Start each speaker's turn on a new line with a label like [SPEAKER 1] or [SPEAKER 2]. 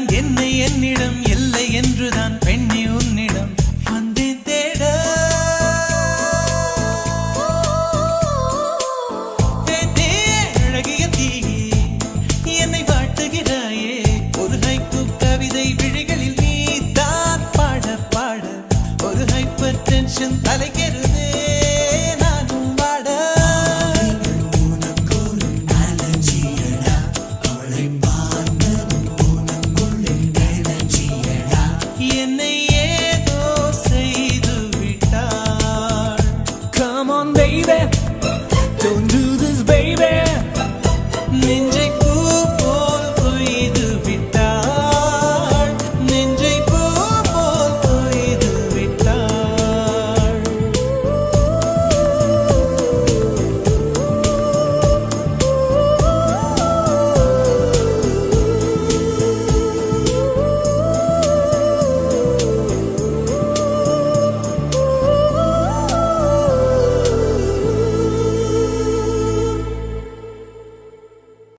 [SPEAKER 1] என்னை என்னிடம் இல்லை என்றுதான் பெண்ணே உன்னிடம் வந்தேன் தேட. அழகிய தீயே என்னை வாட்டுகிறாயே, ஒரு ஹைக்கூ கவிதை விழிகளில் நீ தான் பாட பாட ஒரு ஹைப்பர் டென்ஷன் தலைக்கேறு.